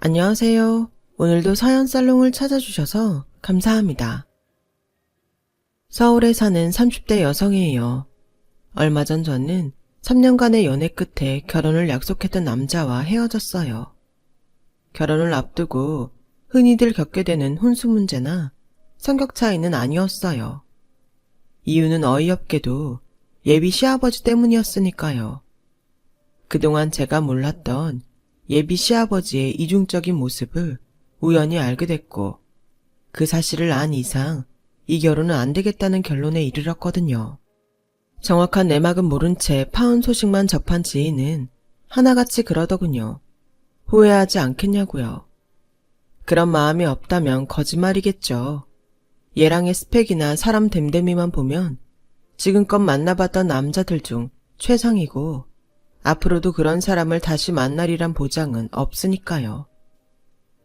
안녕하세요. 오늘도 사연 살롱을 찾아주셔서 감사합니다. 서울에 사는 30대 여성이에요. 얼마 전 저는 3년간의 연애 끝에 결혼을 약속했던 남자와 헤어졌어요. 결혼을 앞두고 흔히들 겪게 되는 혼수 문제나 성격 차이는 아니었어요. 이유는 어이없게도 예비 시아버지 때문이었으니까요. 그동안 제가 몰랐던 예비 시아버지의 이중적인 모습을 우연히 알게 됐고, 그 사실을 안 이상 이 결혼은 안 되겠다는 결론에 이르렀거든요. 정확한 내막은 모른 채 파혼 소식만 접한 지인은 하나같이 그러더군요. 후회하지 않겠냐고요. 그런 마음이 없다면 거짓말이겠죠. 얘랑의 스펙이나 사람 됨됨이만 보면 지금껏 만나봤던 남자들 중 최상이고, 앞으로도 그런 사람을 다시 만나리란 보장은 없으니까요.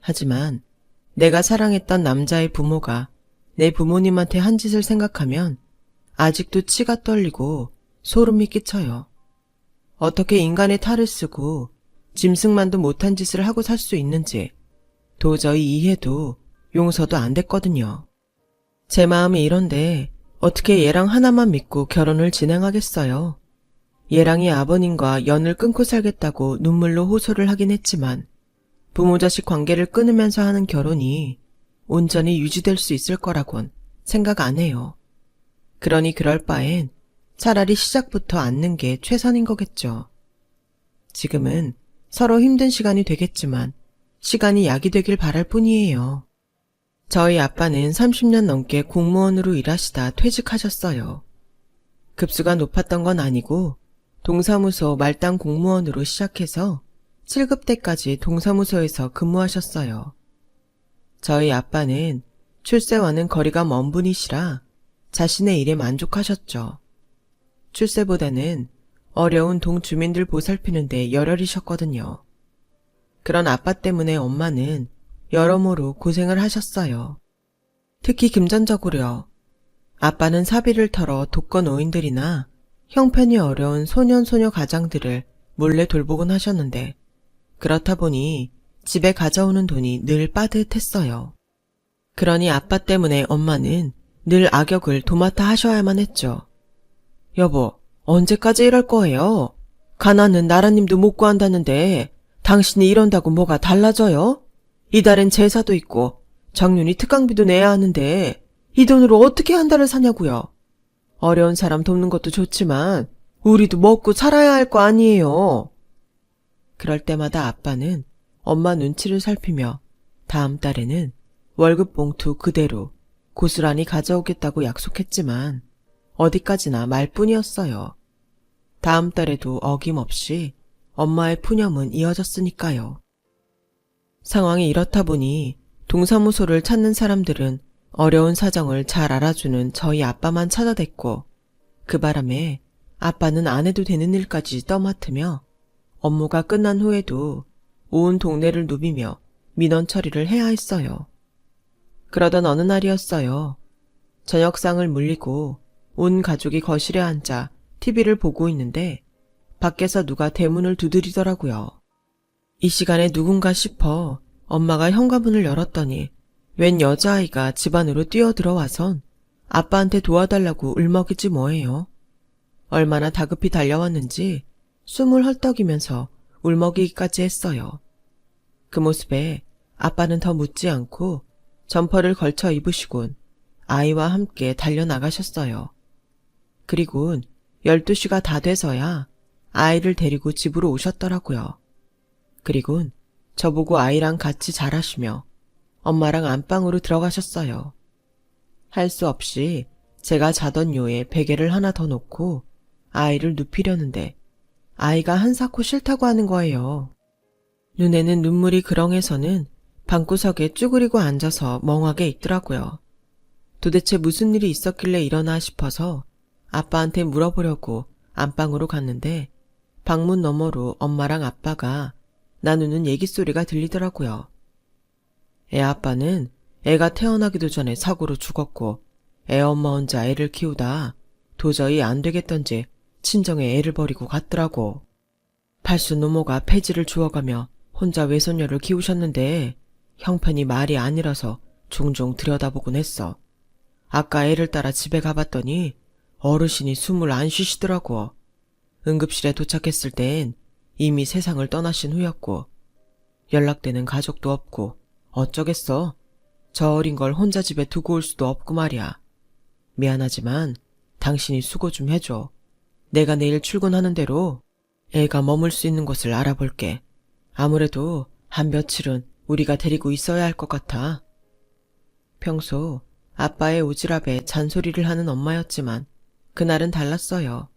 하지만 내가 사랑했던 남자의 부모가 내 부모님한테 한 짓을 생각하면 아직도 치가 떨리고 소름이 끼쳐요. 어떻게 인간의 탈을 쓰고 짐승만도 못한 짓을 하고 살 수 있는지 도저히 이해도 용서도 안 됐거든요. 제 마음이 이런데 어떻게 얘랑 하나만 믿고 결혼을 진행하겠어요. 얘랑이 아버님과 연을 끊고 살겠다고 눈물로 호소를 하긴 했지만 부모 자식 관계를 끊으면서 하는 결혼이 온전히 유지될 수 있을 거라곤 생각 안 해요. 그러니 그럴 바엔 차라리 시작부터 않는 게 최선인 거겠죠. 지금은 서로 힘든 시간이 되겠지만 시간이 약이 되길 바랄 뿐이에요. 저희 아빠는 30년 넘게 공무원으로 일하시다 퇴직하셨어요. 급수가 높았던 건 아니고 동사무소 말단 공무원으로 시작해서 7급 때까지 동사무소에서 근무하셨어요. 저희 아빠는 출세와는 거리가 먼 분이시라 자신의 일에 만족하셨죠. 출세보다는 어려운 동주민들 보살피는 데 열혈이셨거든요. 그런 아빠 때문에 엄마는 여러모로 고생을 하셨어요. 특히 금전적으로요. 아빠는 사비를 털어 독거노인들이나 형편이 어려운 소년소녀 가장들을 몰래 돌보곤 하셨는데 그렇다 보니 집에 가져오는 돈이 늘 빠듯했어요. 그러니 아빠 때문에 엄마는 늘 악역을 도맡아 하셔야만 했죠. 여보, 언제까지 이럴 거예요? 가난은 나라님도 못 구한다는데 당신이 이런다고 뭐가 달라져요? 이달엔 제사도 있고 정윤이 특강비도 내야 하는데 이 돈으로 어떻게 한 달을 사냐고요. 어려운 사람 돕는 것도 좋지만 우리도 먹고 살아야 할 거 아니에요. 그럴 때마다 아빠는 엄마 눈치를 살피며 다음 달에는 월급 봉투 그대로 고스란히 가져오겠다고 약속했지만 어디까지나 말뿐이었어요. 다음 달에도 어김없이 엄마의 푸념은 이어졌으니까요. 상황이 이렇다 보니 동사무소를 찾는 사람들은 어려운 사정을 잘 알아주는 저희 아빠만 찾아댔고 그 바람에 아빠는 안 해도 되는 일까지 떠맡으며 업무가 끝난 후에도 온 동네를 누비며 민원 처리를 해야 했어요. 그러던 어느 날이었어요. 저녁상을 물리고 온 가족이 거실에 앉아 TV를 보고 있는데 밖에서 누가 대문을 두드리더라고요. 이 시간에 누군가 싶어 엄마가 현관문을 열었더니 웬 여자아이가 집 안으로 뛰어들어와선 아빠한테 도와달라고 울먹이지 뭐예요. 얼마나 다급히 달려왔는지 숨을 헐떡이면서 울먹이기까지 했어요. 그 모습에 아빠는 더 묻지 않고 점퍼를 걸쳐 입으시곤 아이와 함께 달려나가셨어요. 그리곤 12시가 다 돼서야 아이를 데리고 집으로 오셨더라고요. 그리곤 저보고 아이랑 같이 자라시며 엄마랑 안방으로 들어가셨어요. 할 수 없이 제가 자던 요에 베개를 하나 더 놓고 아이를 눕히려는데 아이가 한사코 싫다고 하는 거예요. 눈에는 눈물이 그렁해서는 방구석에 쭈그리고 앉아서 멍하게 있더라고요. 도대체 무슨 일이 있었길래 이러나 싶어서 아빠한테 물어보려고 안방으로 갔는데 방문 너머로 엄마랑 아빠가 나누는 얘기 소리가 들리더라고요. 애 아빠는 애가 태어나기도 전에 사고로 죽었고 애 엄마 혼자 애를 키우다 도저히 안 되겠던지 친정에 애를 버리고 갔더라고. 팔순 노모가 폐지를 주워가며 혼자 외손녀를 키우셨는데 형편이 말이 아니라서 종종 들여다보곤 했어. 아까 애를 따라 집에 가봤더니 어르신이 숨을 안 쉬시더라고. 응급실에 도착했을 땐 이미 세상을 떠나신 후였고 연락되는 가족도 없고 어쩌겠어. 저 어린 걸 혼자 집에 두고 올 수도 없고 말이야. 미안하지만 당신이 수고 좀 해줘. 내가 내일 출근하는 대로 애가 머물 수 있는 곳을 알아볼게. 아무래도 한 며칠은 우리가 데리고 있어야 할 것 같아. 평소 아빠의 오지랖에 잔소리를 하는 엄마였지만 그날은 달랐어요.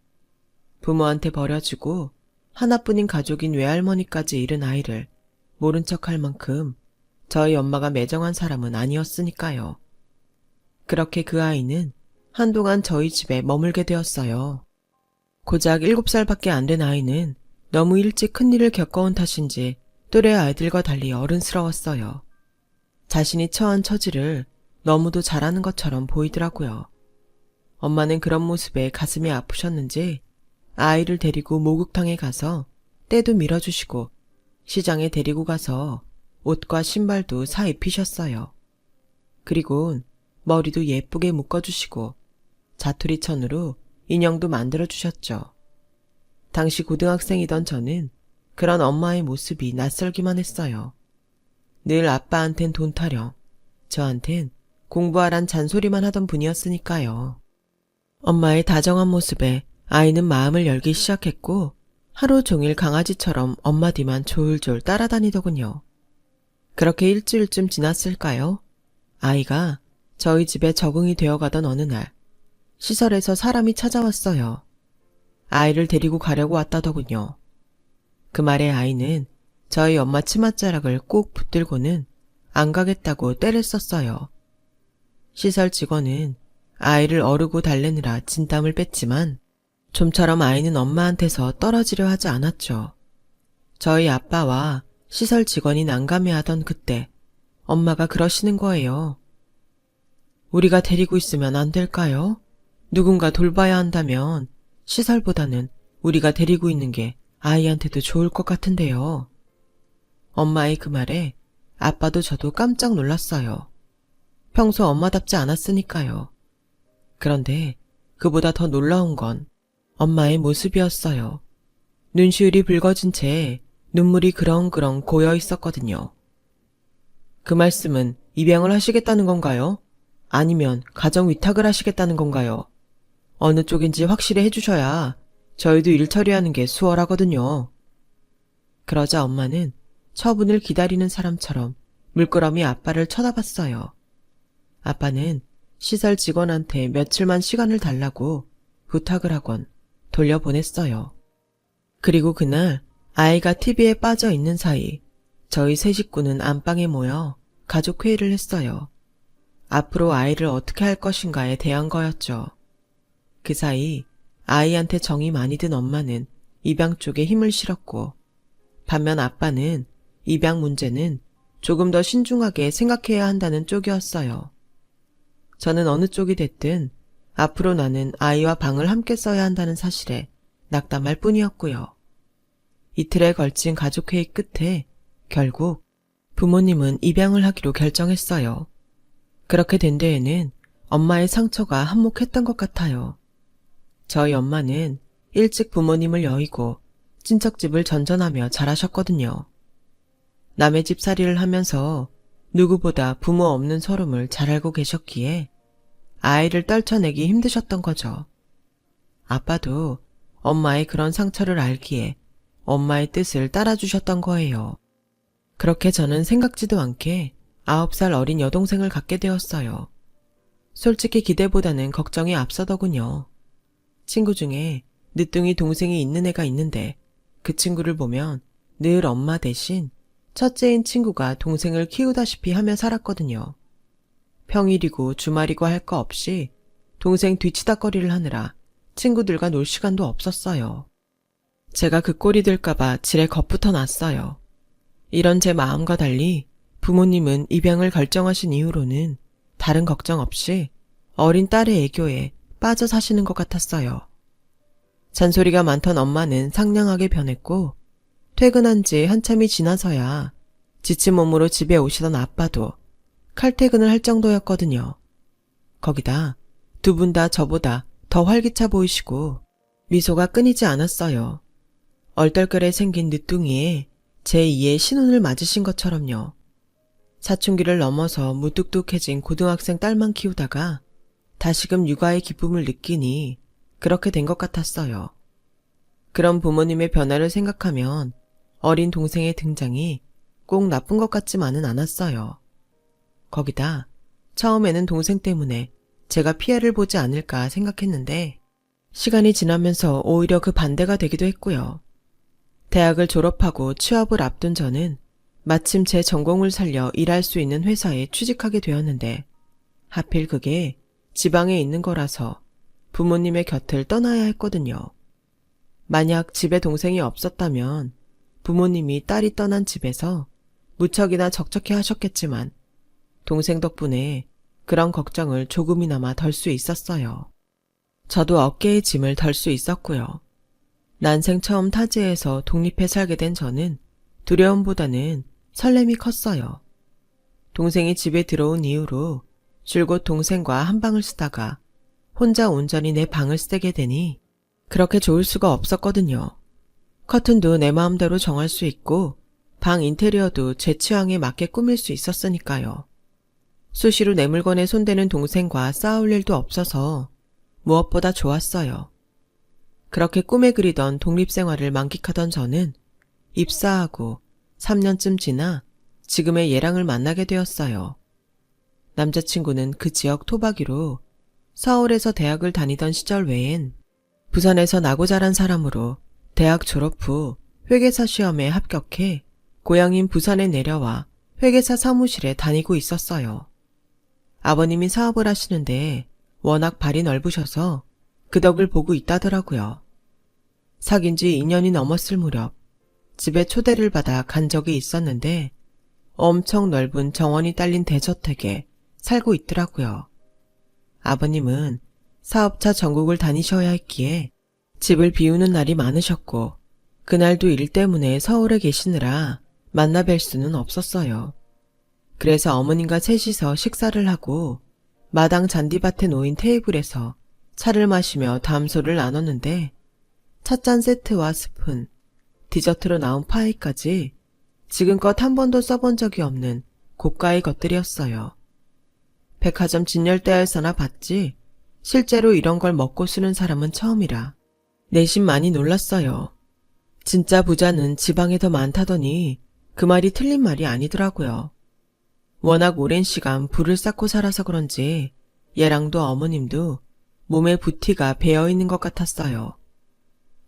부모한테 버려지고 하나뿐인 가족인 외할머니까지 잃은 아이를 모른 척할 만큼 저희 엄마가 매정한 사람은 아니었으니까요. 그렇게 그 아이는 한동안 저희 집에 머물게 되었어요. 고작 7살밖에 안 된 아이는 너무 일찍 큰일을 겪어온 탓인지 또래 아이들과 달리 어른스러웠어요. 자신이 처한 처지를 너무도 잘하는 것처럼 보이더라고요. 엄마는 그런 모습에 가슴이 아프셨는지 아이를 데리고 목욕탕에 가서 때도 밀어주시고 시장에 데리고 가서 옷과 신발도 사 입히셨어요. 그리고 머리도 예쁘게 묶어주시고 자투리천으로 인형도 만들어주셨죠. 당시 고등학생이던 저는 그런 엄마의 모습이 낯설기만 했어요. 늘 아빠한텐 돈 타령, 저한텐 공부하란 잔소리만 하던 분이었으니까요. 엄마의 다정한 모습에 아이는 마음을 열기 시작했고 하루 종일 강아지처럼 엄마 뒤만 졸졸 따라다니더군요. 그렇게 일주일쯤 지났을까요? 아이가 저희 집에 적응이 되어가던 어느 날 시설에서 사람이 찾아왔어요. 아이를 데리고 가려고 왔다더군요. 그 말에 아이는 저희 엄마 치맛자락을 꼭 붙들고는 안 가겠다고 떼를 썼어요. 시설 직원은 아이를 어르고 달래느라 진땀을 뺐지만 좀처럼 아이는 엄마한테서 떨어지려 하지 않았죠. 저희 아빠와 시설 직원이 난감해하던 그때 엄마가 그러시는 거예요. 우리가 데리고 있으면 안 될까요? 누군가 돌봐야 한다면 시설보다는 우리가 데리고 있는 게 아이한테도 좋을 것 같은데요. 엄마의 그 말에 아빠도 저도 깜짝 놀랐어요. 평소 엄마답지 않았으니까요. 그런데 그보다 더 놀라운 건 엄마의 모습이었어요. 눈시울이 붉어진 채 눈물이 그렁그렁 고여 있었거든요. 그 말씀은 입양을 하시겠다는 건가요? 아니면 가정 위탁을 하시겠다는 건가요? 어느 쪽인지 확실히 해주셔야 저희도 일 처리하는 게 수월하거든요. 그러자 엄마는 처분을 기다리는 사람처럼 물끄러미 아빠를 쳐다봤어요. 아빠는 시설 직원한테 며칠만 시간을 달라고 부탁을 하곤 돌려보냈어요. 그리고 그날 아이가 TV에 빠져 있는 사이 저희 세 식구는 안방에 모여 가족 회의를 했어요. 앞으로 아이를 어떻게 할 것인가에 대한 거였죠. 그 사이 아이한테 정이 많이 든 엄마는 입양 쪽에 힘을 실었고 반면 아빠는 입양 문제는 조금 더 신중하게 생각해야 한다는 쪽이었어요. 저는 어느 쪽이 됐든 앞으로 나는 아이와 방을 함께 써야 한다는 사실에 낙담할 뿐이었고요. 이틀에 걸친 가족회의 끝에 결국 부모님은 입양을 하기로 결정했어요. 그렇게 된 데에는 엄마의 상처가 한몫했던 것 같아요. 저희 엄마는 일찍 부모님을 여의고 친척집을 전전하며 자라셨거든요. 남의 집살이를 하면서 누구보다 부모 없는 서름을 잘 알고 계셨기에 아이를 떨쳐내기 힘드셨던 거죠. 아빠도 엄마의 그런 상처를 알기에 엄마의 뜻을 따라주셨던 거예요. 그렇게 저는 생각지도 않게 9살 어린 여동생을 갖게 되었어요. 솔직히 기대보다는 걱정이 앞서더군요. 친구 중에 늦둥이 동생이 있는 애가 있는데 그 친구를 보면 늘 엄마 대신 첫째인 친구가 동생을 키우다시피 하며 살았거든요. 평일이고 주말이고 할 거 없이 동생 뒤치다꺼리를 하느라 친구들과 놀 시간도 없었어요. 제가 그 꼴이 될까봐 지레 겁부터 났어요. 이런 제 마음과 달리 부모님은 입양을 결정하신 이후로는 다른 걱정 없이 어린 딸의 애교에 빠져 사시는 것 같았어요. 잔소리가 많던 엄마는 상냥하게 변했고 퇴근한 지 한참이 지나서야 지친 몸으로 집에 오시던 아빠도 칼퇴근을 할 정도였거든요. 거기다 두 분 다 저보다 더 활기차 보이시고 미소가 끊이지 않았어요. 얼떨결에 생긴 늦둥이에 제2의 신혼을 맞으신 것처럼요. 사춘기를 넘어서 무뚝뚝해진 고등학생 딸만 키우다가 다시금 육아의 기쁨을 느끼니 그렇게 된 것 같았어요. 그런 부모님의 변화를 생각하면 어린 동생의 등장이 꼭 나쁜 것 같지만은 않았어요. 거기다 처음에는 동생 때문에 제가 피해를 보지 않을까 생각했는데 시간이 지나면서 오히려 그 반대가 되기도 했고요. 대학을 졸업하고 취업을 앞둔 저는 마침 제 전공을 살려 일할 수 있는 회사에 취직하게 되었는데 하필 그게 지방에 있는 거라서 부모님의 곁을 떠나야 했거든요. 만약 집에 동생이 없었다면 부모님이 딸이 떠난 집에서 무척이나 적적해 하셨겠지만 동생 덕분에 그런 걱정을 조금이나마 덜 수 있었어요. 저도 어깨의 짐을 덜 수 있었고요. 난생 처음 타지에서 독립해 살게 된 저는 두려움보다는 설렘이 컸어요. 동생이 집에 들어온 이후로 줄곧 동생과 한 방을 쓰다가 혼자 온전히 내 방을 쓰게 되니 그렇게 좋을 수가 없었거든요. 커튼도 내 마음대로 정할 수 있고 방 인테리어도 제 취향에 맞게 꾸밀 수 있었으니까요. 수시로 내 물건에 손대는 동생과 싸울 일도 없어서 무엇보다 좋았어요. 그렇게 꿈에 그리던 독립생활을 만끽하던 저는 입사하고 3년쯤 지나 지금의 얘랑을 만나게 되었어요. 남자친구는 그 지역 토박이로 서울에서 대학을 다니던 시절 외엔 부산에서 나고 자란 사람으로 대학 졸업 후 회계사 시험에 합격해 고향인 부산에 내려와 회계사 사무실에 다니고 있었어요. 아버님이 사업을 하시는데 워낙 발이 넓으셔서 그 덕을 보고 있다더라고요. 사귄 지 2년이 넘었을 무렵 집에 초대를 받아 간 적이 있었는데 엄청 넓은 정원이 딸린 대저택에 살고 있더라고요. 아버님은 사업차 전국을 다니셔야 했기에 집을 비우는 날이 많으셨고 그날도 일 때문에 서울에 계시느라 만나 뵐 수는 없었어요. 그래서 어머님과 셋이서 식사를 하고 마당 잔디밭에 놓인 테이블에서 차를 마시며 담소를 나눴는데 찻잔 세트와 스푼, 디저트로 나온 파이까지 지금껏 한 번도 써본 적이 없는 고가의 것들이었어요. 백화점 진열대에서나 봤지 실제로 이런 걸 먹고 쓰는 사람은 처음이라 내심 많이 놀랐어요. 진짜 부자는 지방에 더 많다더니 그 말이 틀린 말이 아니더라고요. 워낙 오랜 시간 불을 쌓고 살아서 그런지 얘랑도 어머님도 몸에 부티가 배어있는 것 같았어요.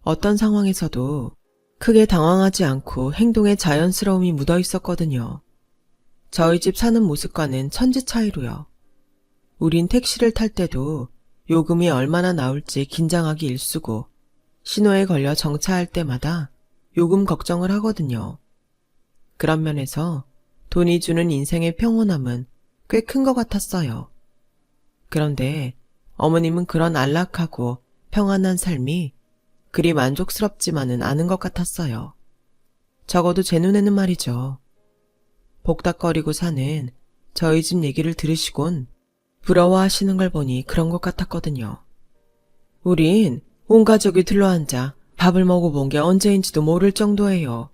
어떤 상황에서도 크게 당황하지 않고 행동에 자연스러움이 묻어 있었거든요. 저희 집 사는 모습과는 천지 차이로요. 우린 택시를 탈 때도 요금이 얼마나 나올지 긴장하기 일쑤고 신호에 걸려 정차할 때마다 요금 걱정을 하거든요. 그런 면에서 돈이 주는 인생의 평온함은 꽤 큰 것 같았어요. 그런데 어머님은 그런 안락하고 평안한 삶이 그리 만족스럽지만은 않은 것 같았어요. 적어도 제 눈에는 말이죠. 복닥거리고 사는 저희 집 얘기를 들으시곤 부러워하시는 걸 보니 그런 것 같았거든요. 우린 온 가족이 둘러앉아 밥을 먹어본 게 언제인지도 모를 정도예요.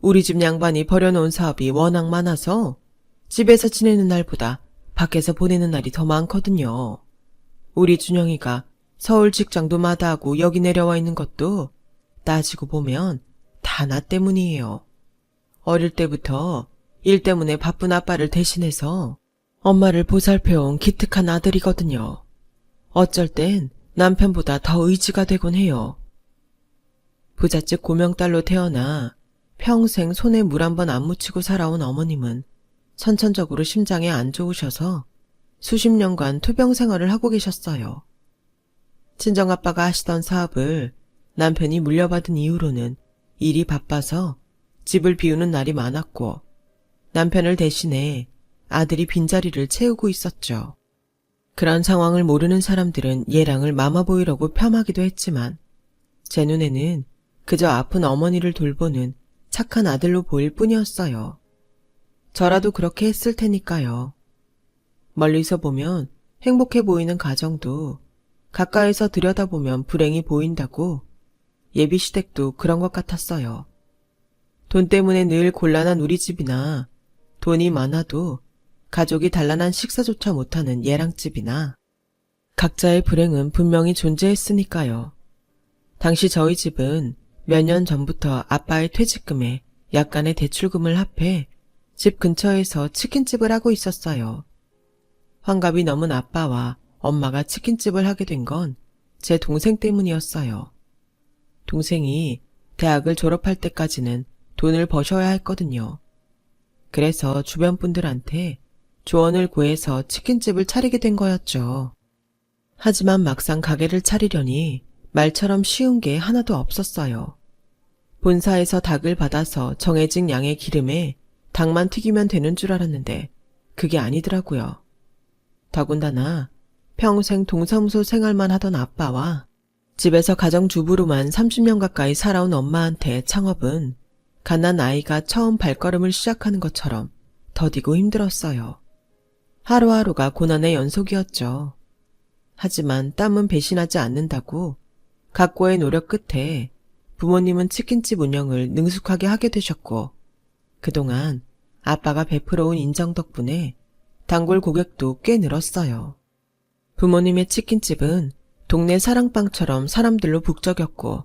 우리 집 양반이 버려놓은 사업이 워낙 많아서 집에서 지내는 날보다 밖에서 보내는 날이 더 많거든요. 우리 준영이가 서울 직장도 마다하고 여기 내려와 있는 것도 따지고 보면 다 나 때문이에요. 어릴 때부터 일 때문에 바쁜 아빠를 대신해서 엄마를 보살펴온 기특한 아들이거든요. 어쩔 땐 남편보다 더 의지가 되곤 해요. 부잣집 고명딸로 태어나 평생 손에 물 한 번 안 묻히고 살아온 어머님은 선천적으로 심장에 안 좋으셔서 수십 년간 투병 생활을 하고 계셨어요. 친정아빠가 하시던 사업을 남편이 물려받은 이후로는 일이 바빠서 집을 비우는 날이 많았고 남편을 대신해 아들이 빈자리를 채우고 있었죠. 그런 상황을 모르는 사람들은 얘랑을 마마보이라고 폄하기도 했지만 제 눈에는 그저 아픈 어머니를 돌보는 착한 아들로 보일 뿐이었어요. 저라도 그렇게 했을 테니까요. 멀리서 보면 행복해 보이는 가정도 가까이서 들여다보면 불행이 보인다고 예비시댁도 그런 것 같았어요. 돈 때문에 늘 곤란한 우리 집이나 돈이 많아도 가족이 단란한 식사조차 못하는 얘랑집이나 각자의 불행은 분명히 존재했으니까요. 당시 저희 집은 몇 년 전부터 아빠의 퇴직금에 약간의 대출금을 합해 집 근처에서 치킨집을 하고 있었어요. 환갑이 넘은 아빠와 엄마가 치킨집을 하게 된 건 제 동생 때문이었어요. 동생이 대학을 졸업할 때까지는 돈을 버셔야 했거든요. 그래서 주변 분들한테 조언을 구해서 치킨집을 차리게 된 거였죠. 하지만 막상 가게를 차리려니 말처럼 쉬운 게 하나도 없었어요. 본사에서 닭을 받아서 정해진 양의 기름에 닭만 튀기면 되는 줄 알았는데 그게 아니더라고요. 더군다나 평생 동사무소 생활만 하던 아빠와 집에서 가정주부로만 30년 가까이 살아온 엄마한테 창업은 갓난 아이가 처음 발걸음을 시작하는 것처럼 더디고 힘들었어요. 하루하루가 고난의 연속이었죠. 하지만 땀은 배신하지 않는다고 각고의 노력 끝에 부모님은 치킨집 운영을 능숙하게 하게 되셨고 그동안 아빠가 베풀어온 인정 덕분에 단골 고객도 꽤 늘었어요. 부모님의 치킨집은 동네 사랑방처럼 사람들로 북적였고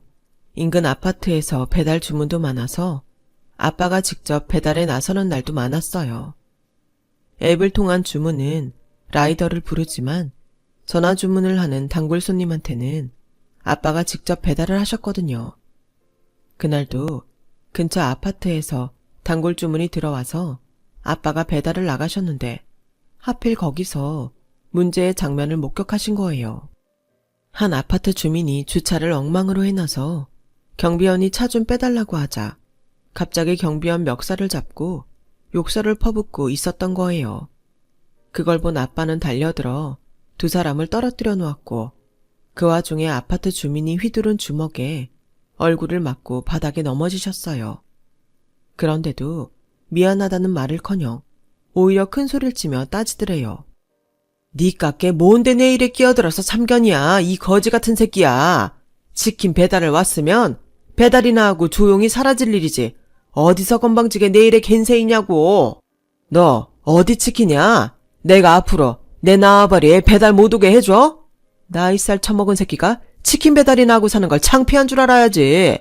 인근 아파트에서 배달 주문도 많아서 아빠가 직접 배달에 나서는 날도 많았어요. 앱을 통한 주문은 라이더를 부르지만 전화 주문을 하는 단골 손님한테는 아빠가 직접 배달을 하셨거든요. 그날도 근처 아파트에서 단골 주문이 들어와서 아빠가 배달을 나가셨는데 하필 거기서 문제의 장면을 목격하신 거예요. 한 아파트 주민이 주차를 엉망으로 해놔서 경비원이 차 좀 빼달라고 하자 갑자기 경비원 멱살을 잡고 욕설을 퍼붓고 있었던 거예요. 그걸 본 아빠는 달려들어 두 사람을 떨어뜨려 놓았고 그 와중에 아파트 주민이 휘두른 주먹에 얼굴을 맞고 바닥에 넘어지셨어요. 그런데도 미안하다는 말을커녕 오히려 큰 소리를 치며 따지더래요. 니 깎게 뭔데 내 일에 끼어들어서 참견이야, 이 거지 같은 새끼야. 치킨 배달을 왔으면 배달이나 하고 조용히 사라질 일이지. 어디서 건방지게 내 일에 갠세이냐고. 너 어디 치킨이야? 내가 앞으로 내 나와버리에 배달 못 오게 해줘? 나이살 처먹은 새끼가 치킨 배달이나 하고 사는 걸 창피한 줄 알아야지.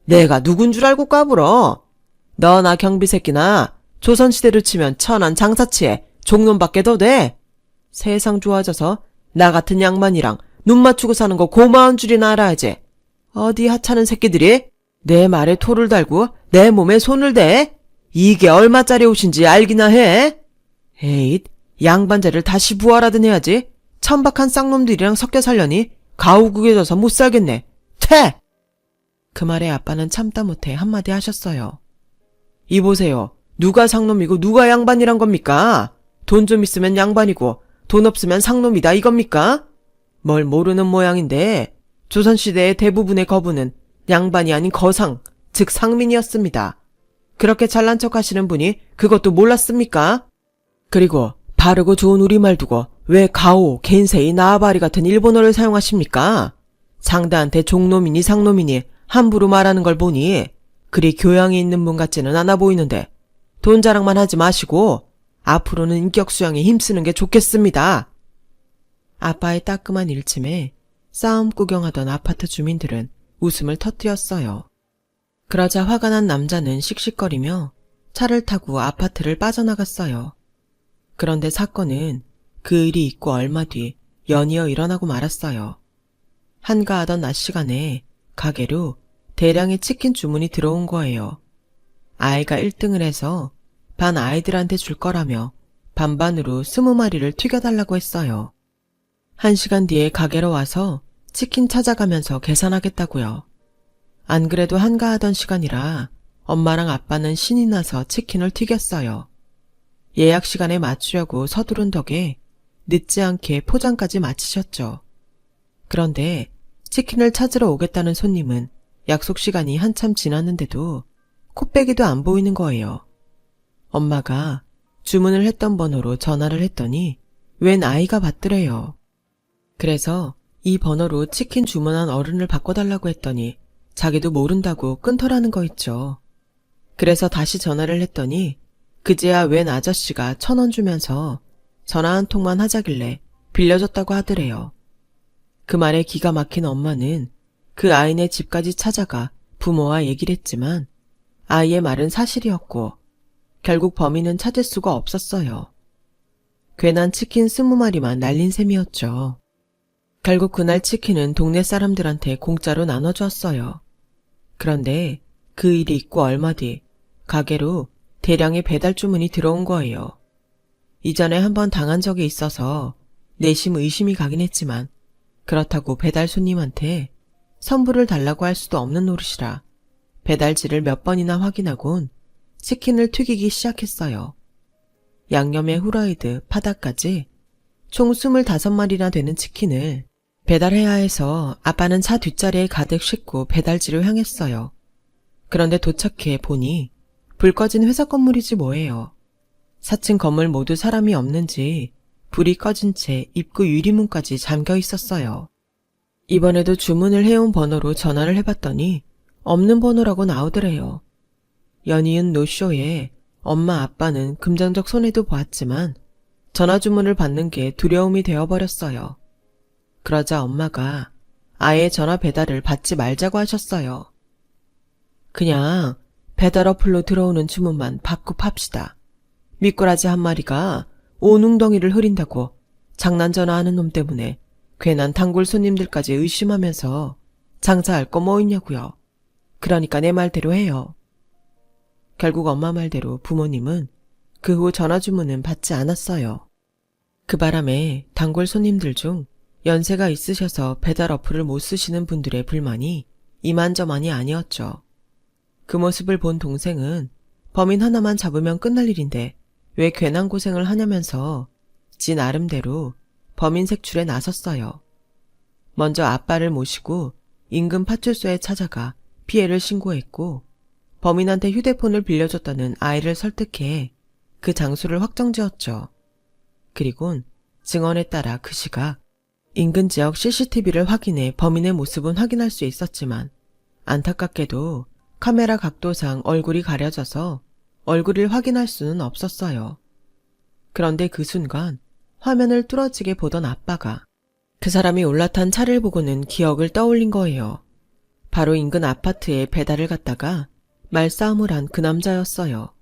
내가 누군 줄 알고 까불어. 너나 경비 새끼나 조선시대로 치면 천한 장사치에 종놈밖에 더 돼. 세상 좋아져서 나 같은 양반이랑 눈 맞추고 사는 거 고마운 줄이나 알아야지. 어디 하찮은 새끼들이 내 말에 토를 달고 내 몸에 손을 대? 이게 얼마짜리 옷인지 알기나 해? 에잇, 양반자를 다시 부활하든 해야지. 천박한 쌍놈들이랑 섞여 살려니 가오구겨져서 못 살겠네. 퇴! 그 말에 아빠는 참다 못해 한마디 하셨어요. 이보세요. 누가 상놈이고 누가 양반이란 겁니까? 돈 좀 있으면 양반이고 돈 없으면 상놈이다 이겁니까? 뭘 모르는 모양인데 조선시대의 대부분의 거부는 양반이 아닌 거상, 즉 상민이었습니다. 그렇게 잘난 척 하시는 분이 그것도 몰랐습니까? 그리고 바르고 좋은 우리말 두고 왜 가오, 겐세이, 나아바리 같은 일본어를 사용하십니까? 상대한테 종놈이니 상놈이니 함부로 말하는 걸 보니 그리 교양이 있는 분 같지는 않아 보이는데 돈 자랑만 하지 마시고 앞으로는 인격 수양에 힘쓰는 게 좋겠습니다. 아빠의 따끔한 일침에 싸움 구경하던 아파트 주민들은 웃음을 터뜨렸어요. 그러자 화가 난 남자는 씩씩거리며 차를 타고 아파트를 빠져나갔어요. 그런데 사건은 그 일이 있고 얼마 뒤 연이어 일어나고 말았어요. 한가하던 낮 시간에 가게로 대량의 치킨 주문이 들어온 거예요. 아이가 1등을 해서 반 아이들한테 줄 거라며 반반으로 20마리를 튀겨달라고 했어요. 1시간 뒤에 가게로 와서 치킨 찾아가면서 계산하겠다고요. 안 그래도 한가하던 시간이라 엄마랑 아빠는 신이 나서 치킨을 튀겼어요. 예약 시간에 맞추려고 서두른 덕에 늦지 않게 포장까지 마치셨죠. 그런데 치킨을 찾으러 오겠다는 손님은 약속 시간이 한참 지났는데도 코빼기도 안 보이는 거예요. 엄마가 주문을 했던 번호로 전화를 했더니 웬 아이가 받더래요. 그래서 이 번호로 치킨 주문한 어른을 바꿔달라고 했더니 자기도 모른다고 끊더라는 거 있죠. 그래서 다시 전화를 했더니 그제야 웬 아저씨가 1,000원 주면서 전화 한 통만 하자길래 빌려줬다고 하더래요. 그 말에 기가 막힌 엄마는 그 아이네 집까지 찾아가 부모와 얘기를 했지만 아이의 말은 사실이었고 결국 범인은 찾을 수가 없었어요. 괜한 치킨 20마리만 날린 셈이었죠. 결국 그날 치킨은 동네 사람들한테 공짜로 나눠주었어요. 그런데 그 일이 있고 얼마 뒤 가게로 대량의 배달 주문이 들어온 거예요. 이전에 한번 당한 적이 있어서 내심 의심이 가긴 했지만 그렇다고 배달 손님한테 선불을 달라고 할 수도 없는 노릇이라 배달지를 몇 번이나 확인하곤 치킨을 튀기기 시작했어요. 양념에 후라이드, 파다까지 총 25마리나 되는 치킨을 배달해야 해서 아빠는 차 뒷자리에 가득 싣고 배달지를 향했어요. 그런데 도착해 보니 불 꺼진 회사 건물이지 뭐예요. 4층 건물 모두 사람이 없는지 불이 꺼진 채 입구 유리문까지 잠겨 있었어요. 이번에도 주문을 해온 번호로 전화를 해봤더니 없는 번호라고 나오더래요. 연이은 노쇼에 엄마 아빠는 금전적 손해도 보았지만 전화 주문을 받는 게 두려움이 되어버렸어요. 그러자 엄마가 아예 전화 배달을 받지 말자고 하셨어요. 그냥 배달 어플로 들어오는 주문만 받고 팝시다. 미꾸라지 한 마리가 온 웅덩이를 흐린다고 장난 전화하는 놈 때문에 괜한 단골 손님들까지 의심하면서 장사할 거 뭐 있냐고요. 그러니까 내 말대로 해요. 결국 엄마 말대로 부모님은 그 후 전화 주문은 받지 않았어요. 그 바람에 단골 손님들 중 연세가 있으셔서 배달 어플을 못 쓰시는 분들의 불만이 이만저만이 아니었죠. 그 모습을 본 동생은 범인 하나만 잡으면 끝날 일인데 왜 괜한 고생을 하냐면서 지 나름대로 범인 색출에 나섰어요. 먼저 아빠를 모시고 인근 파출소에 찾아가 피해를 신고했고 범인한테 휴대폰을 빌려줬다는 아이를 설득해 그 장소를 확정지었죠. 그리곤 증언에 따라 그 시각 인근 지역 CCTV를 확인해 범인의 모습은 확인할 수 있었지만 안타깝게도 카메라 각도상 얼굴이 가려져서 얼굴을 확인할 수는 없었어요. 그런데 그 순간 화면을 뚫어지게 보던 아빠가 그 사람이 올라탄 차를 보고는 기억을 떠올린 거예요. 바로 인근 아파트에 배달을 갔다가 말싸움을 한 그 남자였어요.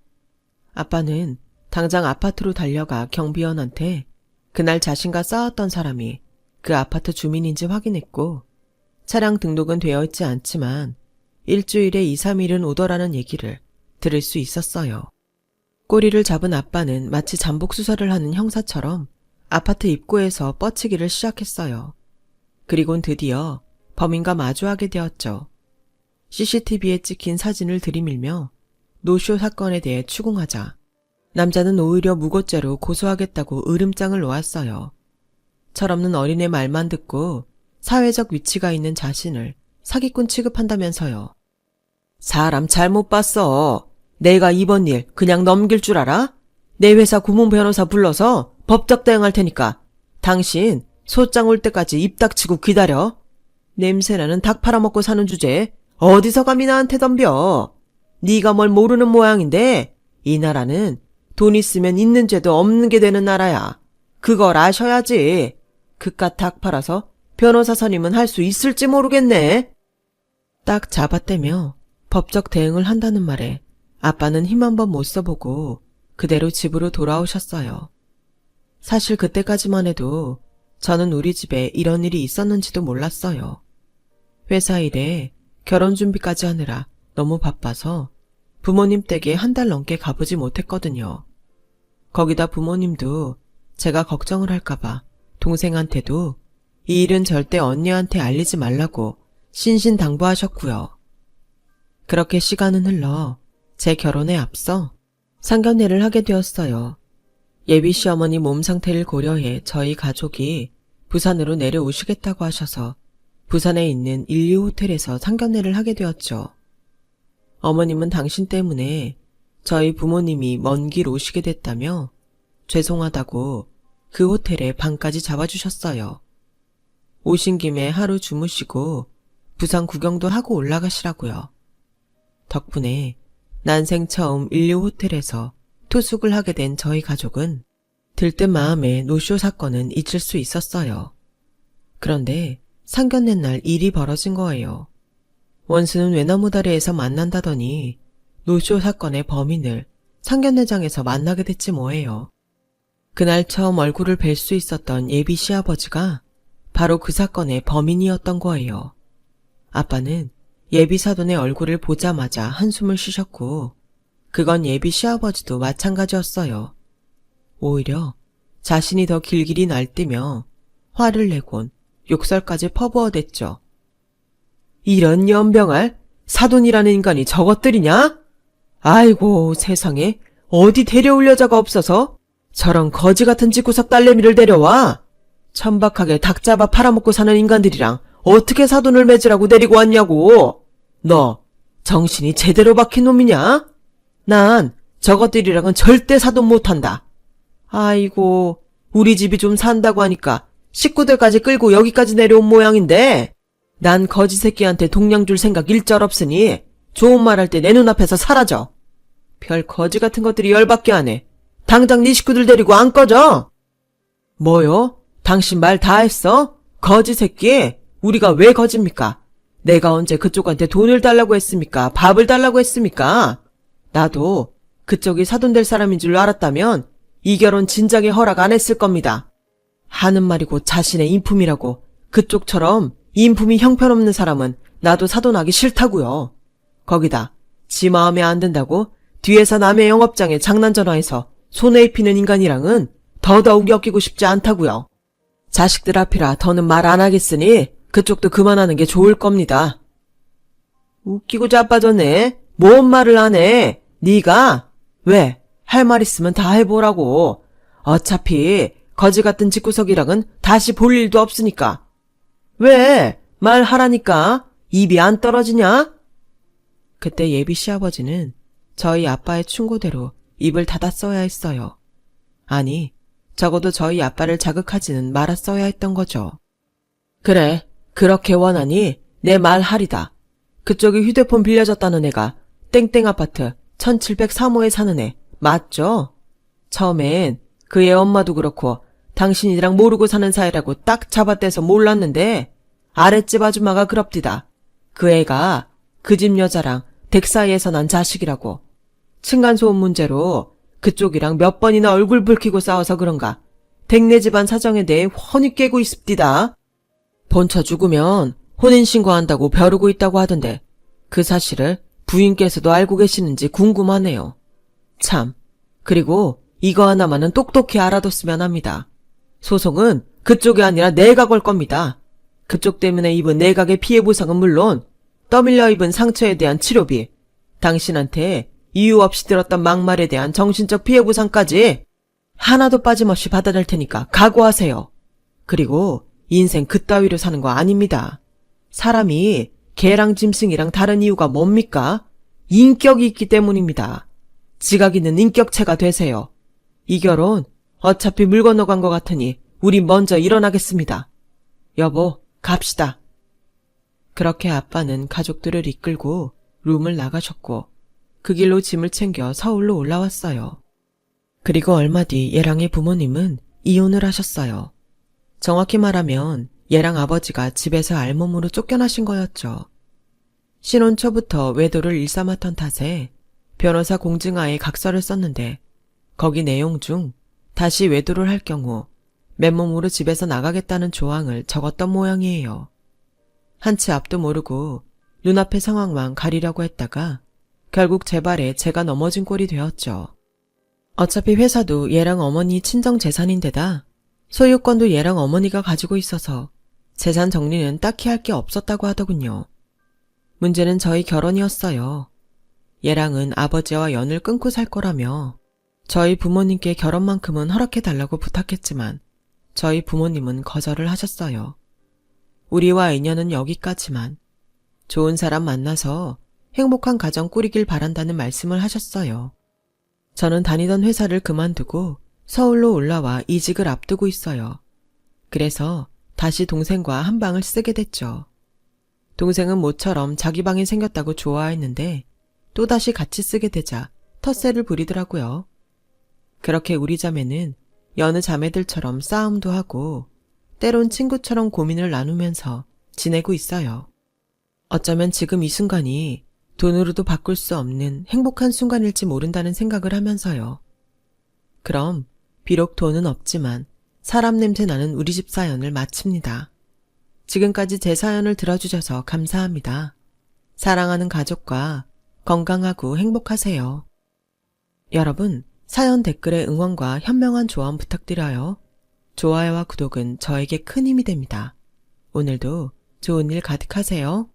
아빠는 당장 아파트로 달려가 경비원한테 그날 자신과 싸웠던 사람이 그 아파트 주민인지 확인했고 차량 등록은 되어 있지 않지만 일주일에 2, 3일은 오더라는 얘기를 들을 수 있었어요. 꼬리를 잡은 아빠는 마치 잠복수사를 하는 형사처럼 아파트 입구에서 뻗치기를 시작했어요. 그리곤 드디어 범인과 마주하게 되었죠. CCTV에 찍힌 사진을 들이밀며 노쇼 사건에 대해 추궁하자 남자는 오히려 무고죄로 고소하겠다고 으름장을 놓았어요. 철없는 어린애 말만 듣고 사회적 위치가 있는 자신을 사기꾼 취급한다면서요. 사람 잘못 봤어. 내가 이번 일 그냥 넘길 줄 알아? 내 회사 고문 변호사 불러서 법적 대응할 테니까 당신 소장 올 때까지 입 닥치고 기다려. 냄새나는 닭 팔아먹고 사는 주제에 어디서 감히 나한테 덤벼. 네가 뭘 모르는 모양인데 이 나라는 돈 있으면 있는 죄도 없는 게 되는 나라야. 그걸 아셔야지. 그깟 닭 팔아서 변호사 선임은 할 수 있을지 모르겠네. 딱 잡아떼며 법적 대응을 한다는 말에 아빠는 힘 한번 못 써보고 그대로 집으로 돌아오셨어요. 사실 그때까지만 해도 저는 우리 집에 이런 일이 있었는지도 몰랐어요. 회사 일에 결혼 준비까지 하느라 너무 바빠서 부모님 댁에 한 달 넘게 가보지 못했거든요. 거기다 부모님도 제가 걱정을 할까봐 동생한테도 이 일은 절대 언니한테 알리지 말라고 신신당부하셨고요. 그렇게 시간은 흘러 제 결혼에 앞서 상견례를 하게 되었어요. 예비 시어머니 몸 상태를 고려해 저희 가족이 부산으로 내려오시겠다고 하셔서 부산에 있는 1, 2 호텔에서 상견례를 하게 되었죠. 어머님은 당신 때문에 저희 부모님이 먼 길 오시게 됐다며 죄송하다고 그 호텔에 방까지 잡아주셨어요. 오신 김에 하루 주무시고 부산 구경도 하고 올라가시라고요. 덕분에 난생 처음 인류 호텔에서 투숙을 하게 된 저희 가족은 들뜬 마음에 노쇼 사건은 잊을 수 있었어요. 그런데 상견례 날 일이 벌어진 거예요. 원수는 외나무 다리에서 만난다더니 노쇼 사건의 범인을 상견례장에서 만나게 됐지 뭐예요. 그날 처음 얼굴을 뵐 수 있었던 예비 시아버지가 바로 그 사건의 범인이었던 거예요. 아빠는 예비 사돈의 얼굴을 보자마자 한숨을 쉬셨고 그건 예비 시아버지도 마찬가지였어요. 오히려 자신이 더 길길이 날뛰며 화를 내곤 욕설까지 퍼부어댔죠. 이런 연병알 사돈이라는 인간이 저것들이냐? 아이고 세상에 어디 데려올 여자가 없어서 저런 거지 같은 집구석 딸내미를 데려와. 천박하게 닭 잡아 팔아먹고 사는 인간들이랑 어떻게 사돈을 맺으라고 데리고 왔냐고. 너 정신이 제대로 박힌 놈이냐? 난 저것들이랑은 절대 사돈 못한다. 아이고 우리 집이 좀 산다고 하니까 식구들까지 끌고 여기까지 내려온 모양인데 난 거지 새끼한테 동냥 줄 생각 일절 없으니 좋은 말 할 때 내 눈앞에서 사라져. 별 거지 같은 것들이 열받게 하네. 당장 네 식구들 데리고 안 꺼져. 뭐요? 당신 말 다 했어? 거지 새끼? 우리가 왜 거짓입니까? 내가 언제 그쪽한테 돈을 달라고 했습니까? 밥을 달라고 했습니까? 나도 그쪽이 사돈 될 사람인 줄 알았다면 이 결혼 진작에 허락 안 했을 겁니다. 하는 말이고 자신의 인품이라고. 그쪽처럼 인품이 형편없는 사람은 나도 사돈하기 싫다고요. 거기다 지 마음에 안 든다고 뒤에서 남의 영업장에 장난 전화해서 손에 입히는 인간이랑은 더더욱 엮이고 싶지 않다고요. 자식들 앞이라 더는 말 안 하겠으니 그쪽도 그만하는 게 좋을 겁니다. 웃기고 자빠졌네. 뭔 말을 안 해? 네가? 왜? 할 말 있으면 다 해보라고. 어차피 거지 같은 집구석이랑은 다시 볼 일도 없으니까. 왜? 말하라니까. 입이 안 떨어지냐? 그때 예비 시아버지는 저희 아빠의 충고대로 입을 닫았어야 했어요. 아니, 적어도 저희 아빠를 자극하지는 말았어야 했던 거죠. 그래, 그렇게 원하니 내 말 하리다. 그쪽이 휴대폰 빌려줬다는 애가 땡땡 아파트 1703호에 사는 애 맞죠? 처음엔 그 애 엄마도 그렇고 당신이랑 모르고 사는 사이라고 딱 잡아떼서 몰랐는데 아랫집 아줌마가 그럽디다. 그 애가 그 집 여자랑 댁 사이에서 난 자식이라고. 층간소음 문제로 그쪽이랑 몇 번이나 얼굴 붉히고 싸워서 그런가 댁내 집안 사정에 대해 훤히 꿰고 있습디다. 본처 죽으면 혼인신고한다고 벼르고 있다고 하던데 그 사실을 부인께서도 알고 계시는지 궁금하네요. 참, 그리고 이거 하나만은 똑똑히 알아뒀으면 합니다. 소송은 그쪽이 아니라 내가 걸 겁니다. 그쪽 때문에 입은 내각의 피해 보상은 물론 떠밀려 입은 상처에 대한 치료비, 당신한테 이유 없이 들었던 막말에 대한 정신적 피해 보상까지 하나도 빠짐없이 받아낼 테니까 각오하세요. 그리고 인생 그따위로 사는 거 아닙니다. 사람이 개랑 짐승이랑 다른 이유가 뭡니까? 인격이 있기 때문입니다. 지각 있는 인격체가 되세요. 이 결혼 어차피 물 건너간 것 같으니 우리 먼저 일어나겠습니다. 여보, 갑시다. 그렇게 아빠는 가족들을 이끌고 룸을 나가셨고 그 길로 짐을 챙겨 서울로 올라왔어요. 그리고 얼마 뒤 예랑의 부모님은 이혼을 하셨어요. 정확히 말하면 예랑 아버지가 집에서 알몸으로 쫓겨나신 거였죠. 신혼 초부터 외도를 일삼았던 탓에 변호사 공증하에 각서를 썼는데 거기 내용 중 다시 외도를 할 경우 맨몸으로 집에서 나가겠다는 조항을 적었던 모양이에요. 한치 앞도 모르고 눈앞의 상황만 가리려고 했다가 결국 제 발에 제가 넘어진 꼴이 되었죠. 어차피 회사도 얘랑 어머니 친정 재산인데다 소유권도 얘랑 어머니가 가지고 있어서 재산 정리는 딱히 할 게 없었다고 하더군요. 문제는 저희 결혼이었어요. 얘랑은 아버지와 연을 끊고 살 거라며 저희 부모님께 결혼만큼은 허락해달라고 부탁했지만 저희 부모님은 거절을 하셨어요. 우리와 인연은 여기까지만 좋은 사람 만나서 행복한 가정 꾸리길 바란다는 말씀을 하셨어요. 저는 다니던 회사를 그만두고 서울로 올라와 이직을 앞두고 있어요. 그래서 다시 동생과 한 방을 쓰게 됐죠. 동생은 모처럼 자기 방이 생겼다고 좋아했는데 또다시 같이 쓰게 되자 텃세를 부리더라고요. 그렇게 우리 자매는 여느 자매들처럼 싸움도 하고 때론 친구처럼 고민을 나누면서 지내고 있어요. 어쩌면 지금 이 순간이 돈으로도 바꿀 수 없는 행복한 순간일지 모른다는 생각을 하면서요. 그럼 비록 돈은 없지만 사람 냄새 나는 우리 집 사연을 마칩니다. 지금까지 제 사연을 들어주셔서 감사합니다. 사랑하는 가족과 건강하고 행복하세요. 여러분, 사연 댓글에 응원과 현명한 조언 부탁드려요. 좋아요와 구독은 저에게 큰 힘이 됩니다. 오늘도 좋은 일 가득하세요.